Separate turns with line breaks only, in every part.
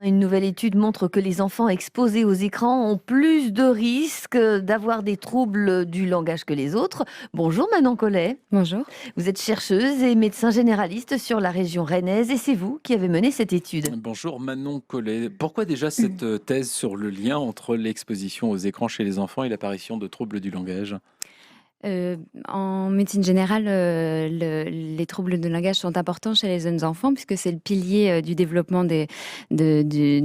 Une nouvelle étude montre que les enfants exposés aux écrans ont plus de risques d'avoir des troubles du langage que les autres. Bonjour Manon Collet,
Bonjour.
vous êtes chercheuse et médecin généraliste sur la région rennaise et c'est vous qui avez mené cette étude.
Bonjour Manon Collet. Pourquoi déjà cette thèse sur le lien entre l'exposition aux écrans chez les enfants et l'apparition de troubles du langage?
Heu, En médecine générale, les troubles de langage sont importants chez les jeunes enfants puisque c'est le pilier, du développement du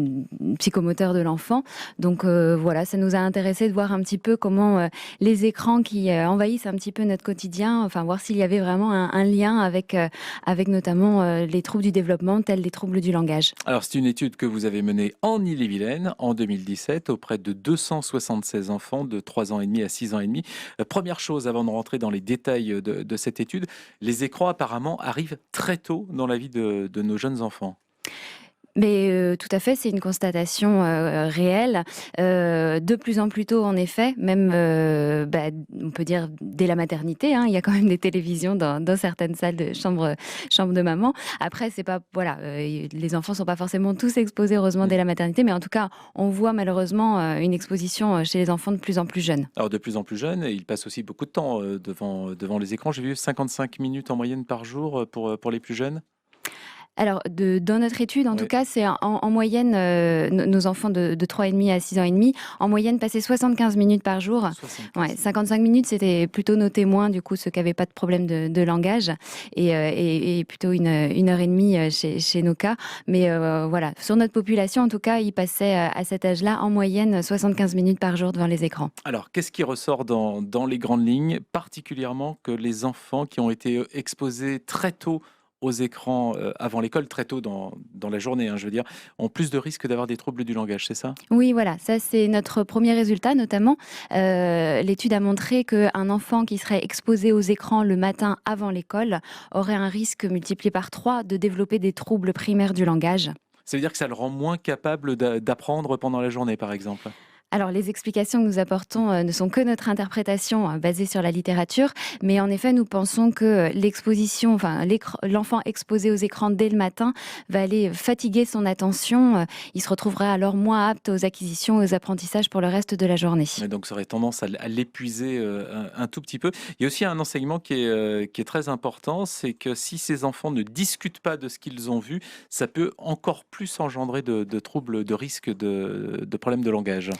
psychomoteur de l'enfant. Donc voilà, ça nous a intéressés de voir un petit peu comment, les écrans qui, envahissent un petit peu notre quotidien, enfin voir s'il y avait vraiment un lien avec notamment, les troubles du développement tels les troubles du langage.
Alors c'est une étude que vous avez menée en Ille-et-Vilaine en 2017 auprès de 276 enfants de 3 ans et demi à 6 ans et demi. Première chose avant de rentrer dans les détails de cette étude, les écrans apparemment arrivent très tôt dans la vie de nos jeunes enfants.
Mais tout à fait, c'est une constatation, réelle. De plus en plus tôt en effet, même, on peut dire dès la maternité, hein. Il y a quand même des télévisions dans certaines salles de chambre de maman. Après c'est pas voilà, les enfants sont pas forcément tous exposés heureusement dès la maternité, mais en tout cas, on voit malheureusement, une exposition, chez les enfants de plus en plus jeunes.
Alors de plus en plus jeunes, ils passent aussi beaucoup de temps devant les écrans. J'ai vu 55 minutes en moyenne par jour pour les plus jeunes.
Alors dans notre étude, en tout
Oui,
cas, c'est en moyenne, nos enfants de 3 et demi à 6 ans et demi, en moyenne, passaient 75 minutes par jour. Ouais,
75 minutes.
55 minutes, c'était plutôt nos témoins, du coup, ceux qui avaient pas de problème de langage et plutôt une heure et demie, chez nos cas. Mais voilà, sur notre population, en tout cas, ils passaient, à cet âge-là, en moyenne, 75 minutes par jour devant les écrans.
Alors, qu'est-ce qui ressort dans les grandes lignes, particulièrement que les enfants qui ont été exposés très tôt aux écrans avant l'école, très tôt dans la journée, hein, je veux dire, ont plus de risques d'avoir des troubles du langage, c'est ça?
Oui, voilà, ça c'est notre premier résultat notamment. L'étude a montré qu'un enfant qui serait exposé aux écrans le matin avant l'école aurait un risque multiplié par 3 de développer des troubles primaires du langage.
Ça veut dire que ça le rend moins capable d'apprendre pendant la journée, par exemple?
Alors, les explications que nous apportons ne sont que notre interprétation basée sur la littérature, mais en effet, nous pensons que l'exposition, enfin, l'enfant exposé aux écrans dès le matin va aller fatiguer son attention. Il se retrouvera alors moins apte aux acquisitions et aux apprentissages pour le reste de la journée.
Et donc, ça aurait tendance à l'épuiser un tout petit peu. Il y a aussi un enseignement qui est très important, c'est que si ces enfants ne discutent pas de ce qu'ils ont vu, ça peut encore plus engendrer de troubles, de risques de problèmes de langage.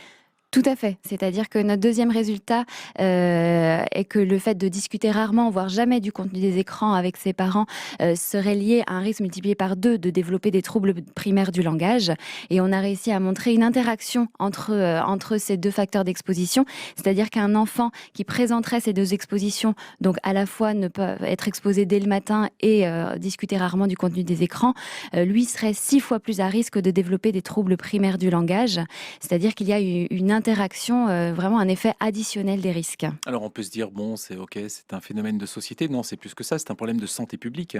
Tout à fait. C'est-à-dire que notre deuxième résultat est que le fait de discuter rarement, voire jamais du contenu des écrans avec ses parents, serait lié à un risque multiplié par 2 de développer des troubles primaires du langage. Et on a réussi à montrer une interaction entre ces 2 facteurs d'exposition. C'est-à-dire qu'un enfant qui présenterait ces 2 expositions, donc à la fois ne peut être exposé dès le matin et discuter rarement du contenu des écrans, lui serait 6 fois plus à risque de développer des troubles primaires du langage. C'est-à-dire qu'il y a une interaction, vraiment un effet additionnel des risques.
Alors on peut se dire, bon, c'est OK, c'est un phénomène de société. Non, c'est plus que ça, c'est un problème de santé publique.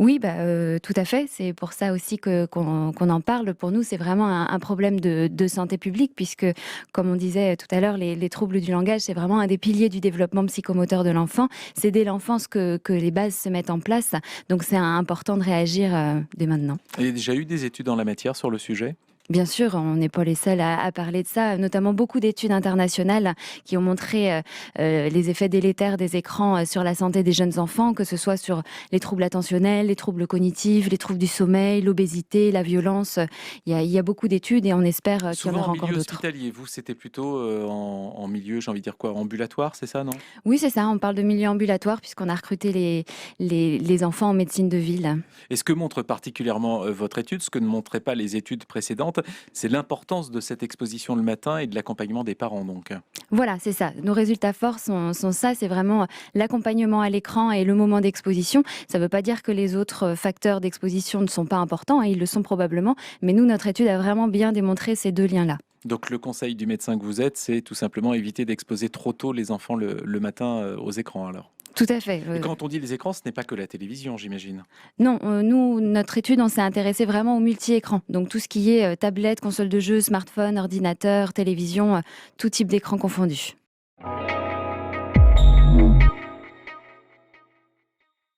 Oui, tout à fait. C'est pour ça aussi qu'on en parle. Pour nous, c'est vraiment un problème de santé publique puisque, comme on disait tout à l'heure, les troubles du langage, c'est vraiment un des piliers du développement psychomoteur de l'enfant. C'est dès l'enfance que les bases se mettent en place. Donc c'est important de réagir, dès maintenant.
Il y a déjà eu des études en la matière sur le sujet?
Bien sûr, on n'est pas les seuls à parler de ça, notamment beaucoup d'études internationales qui ont montré les effets délétères des écrans sur la santé des jeunes enfants, que ce soit sur les troubles attentionnels, les troubles cognitifs, les troubles du sommeil, l'obésité, la violence. Il y a beaucoup d'études et on espère qu'il y en
Souvent en
aura encore
milieu
d'autres.
hospitalier. Vous, c'était plutôt en milieu, j'ai envie de dire quoi, ambulatoire, c'est ça, non?
Oui, c'est ça, on parle de milieu ambulatoire puisqu'on a recruté les enfants en médecine de ville.
Et ce que montre particulièrement votre étude, ce que ne montraient pas les études précédentes, c'est l'importance de cette exposition le matin et de l'accompagnement des parents, donc.
Voilà, c'est ça. Nos résultats forts sont ça, c'est vraiment l'accompagnement à l'écran et le moment d'exposition. Ça ne veut pas dire que les autres facteurs d'exposition ne sont pas importants, hein, ils le sont probablement, mais nous, notre étude a vraiment bien démontré ces 2 liens-là.
Donc le conseil du médecin que vous êtes, c'est tout simplement éviter d'exposer trop tôt les enfants le matin aux écrans, alors.
Tout à fait.
Et quand on dit les écrans, ce n'est pas que la télévision, j'imagine.
Non, nous, notre étude, on s'est intéressé vraiment au multi-écran. Donc tout ce qui est tablette, console de jeu, smartphone, ordinateur, télévision, tout type d'écran confondu.